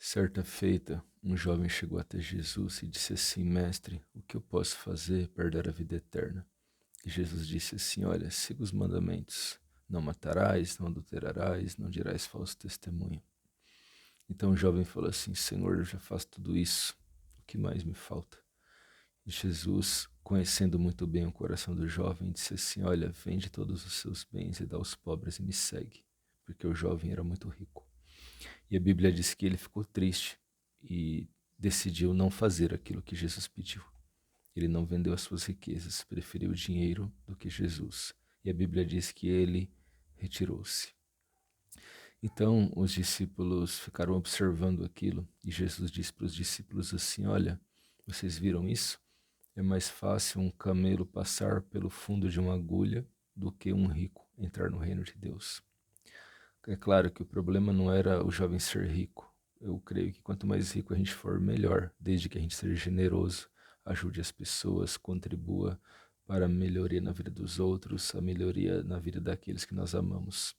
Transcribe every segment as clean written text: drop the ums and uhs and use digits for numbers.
Certa feita, um jovem chegou até Jesus e disse assim: Mestre, o que eu posso fazer para herdar a vida eterna? E Jesus disse assim: Olha, siga os mandamentos. Não matarás, não adulterarás, não dirás falso testemunho. Então o jovem falou assim: Senhor, eu já faço tudo isso. O que mais me falta? E Jesus, conhecendo muito bem o coração do jovem, disse assim: Olha, vende todos os seus bens e dá aos pobres e me segue. Porque o jovem era muito rico. E a Bíblia diz que ele ficou triste e decidiu não fazer aquilo que Jesus pediu. Ele não vendeu as suas riquezas, preferiu o dinheiro do que Jesus. E a Bíblia diz que ele retirou-se. Então os discípulos ficaram observando aquilo e Jesus disse para os discípulos assim: Olha, vocês viram isso? É mais fácil um camelo passar pelo fundo de uma agulha do que um rico entrar no reino de Deus. É claro que o problema não era o jovem ser rico. Eu creio que quanto mais rico a gente for, melhor, desde que a gente seja generoso, ajude as pessoas, contribua para a melhoria na vida dos outros, a melhoria na vida daqueles que nós amamos.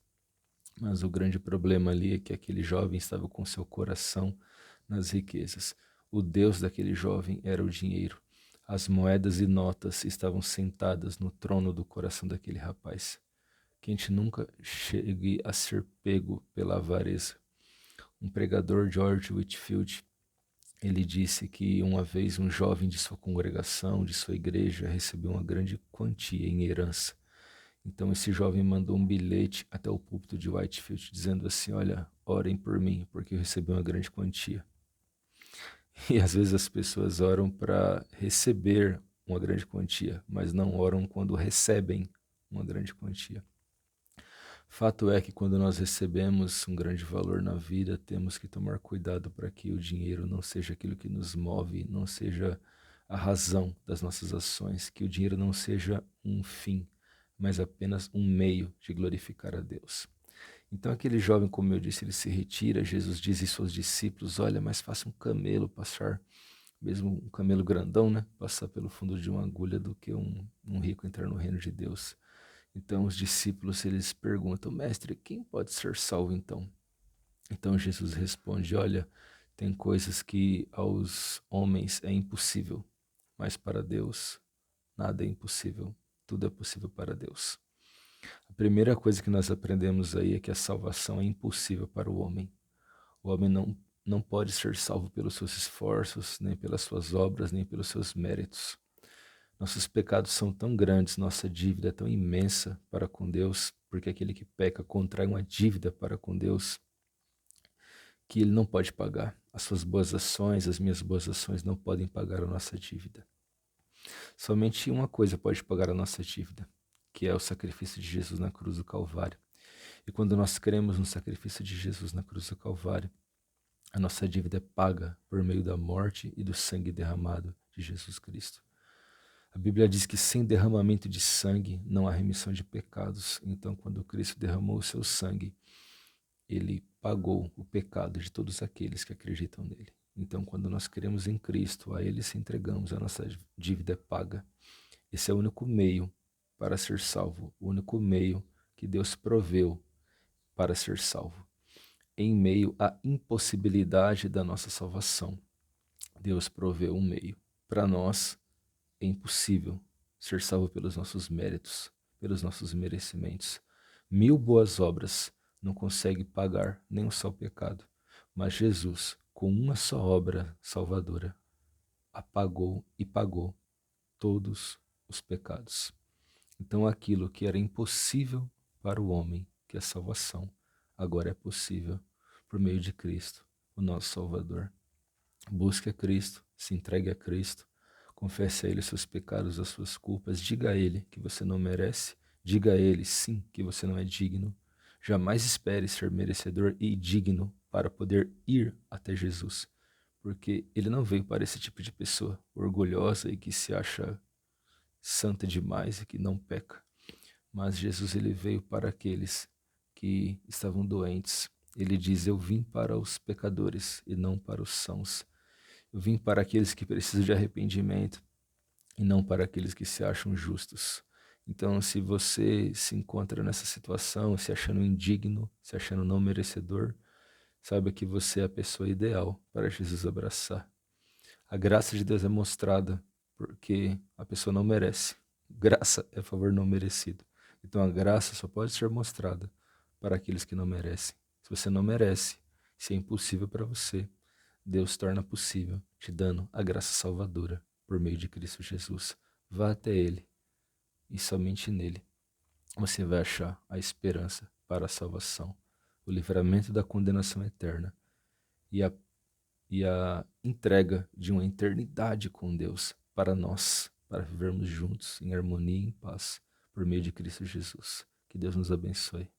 Mas o grande problema ali é que aquele jovem estava com seu coração nas riquezas. O Deus daquele jovem era o dinheiro. As moedas e notas estavam sentadas no trono do coração daquele rapaz. Que a gente nunca chegue a ser pego pela avareza. Um pregador, George Whitefield, ele disse que uma vez um jovem de sua congregação, de sua igreja, recebeu uma grande quantia em herança. Então esse jovem mandou um bilhete até o púlpito de Whitefield dizendo assim: Olha, orem por mim, porque eu recebi uma grande quantia. E às vezes as pessoas oram para receber uma grande quantia, mas não oram quando recebem uma grande quantia. Fato é que quando nós recebemos um grande valor na vida, temos que tomar cuidado para que o dinheiro não seja aquilo que nos move, não seja a razão das nossas ações, que o dinheiro não seja um fim, mas apenas um meio de glorificar a Deus. Então aquele jovem, como eu disse, ele se retira, Jesus diz aos seus discípulos: Olha, mais fácil um camelo passar, mesmo um camelo grandão, né? Passar pelo fundo de uma agulha do que um rico entrar no reino de Deus. Então os discípulos eles perguntam: Mestre, quem pode ser salvo então? Então Jesus responde: Olha, tem coisas que aos homens é impossível, mas para Deus nada é impossível, tudo é possível para Deus. A primeira coisa que nós aprendemos aí é que a salvação é impossível para o homem. O homem não pode ser salvo pelos seus esforços, nem pelas suas obras, nem pelos seus méritos. Nossos pecados são tão grandes, nossa dívida é tão imensa para com Deus, porque aquele que peca contrai uma dívida para com Deus que ele não pode pagar. As suas boas ações, as minhas boas ações não podem pagar a nossa dívida. Somente uma coisa pode pagar a nossa dívida, que é o sacrifício de Jesus na cruz do Calvário. E quando nós cremos no sacrifício de Jesus na cruz do Calvário, a nossa dívida é paga por meio da morte e do sangue derramado de Jesus Cristo. A Bíblia diz que sem derramamento de sangue não há remissão de pecados. Então, quando Cristo derramou o seu sangue, ele pagou o pecado de todos aqueles que acreditam nele. Então, quando nós cremos em Cristo, a ele se entregamos, a nossa dívida é paga. Esse é o único meio para ser salvo, o único meio que Deus proveu para ser salvo. Em meio à impossibilidade da nossa salvação, Deus proveu um meio. Para nós, é impossível ser salvo pelos nossos méritos, pelos nossos merecimentos. 1000 boas obras não conseguem pagar nem um só pecado, mas Jesus, com uma só obra salvadora, apagou e pagou todos os pecados. Então aquilo que era impossível para o homem, que é a salvação, agora é possível por meio de Cristo, o nosso Salvador. Busque a Cristo, se entregue a Cristo, confesse a Ele os seus pecados, as suas culpas, diga a Ele que você não merece, diga a Ele, sim, que você não é digno. Jamais espere ser merecedor e digno para poder ir até Jesus, porque Ele não veio para esse tipo de pessoa orgulhosa e que se acha santa demais e que não peca. Mas Jesus ele veio para aqueles que estavam doentes. Ele diz: Eu vim para os pecadores e não para os sãos. Eu vim para aqueles que precisam de arrependimento e não para aqueles que se acham justos. Então, se você se encontra nessa situação, se achando indigno, se achando não merecedor, saiba que você é a pessoa ideal para Jesus abraçar. A graça de Deus é mostrada porque a pessoa não merece. Graça é favor não merecido. Então a graça só pode ser mostrada para aqueles que não merecem. Se você não merece, se é impossível para você, Deus torna possível, te dando a graça salvadora por meio de Cristo Jesus. Vá até Ele e somente nele você vai achar a esperança para a salvação, o livramento da condenação eterna e a entrega de uma eternidade com Deus para nós, para vivermos juntos em harmonia e em paz por meio de Cristo Jesus. Que Deus nos abençoe.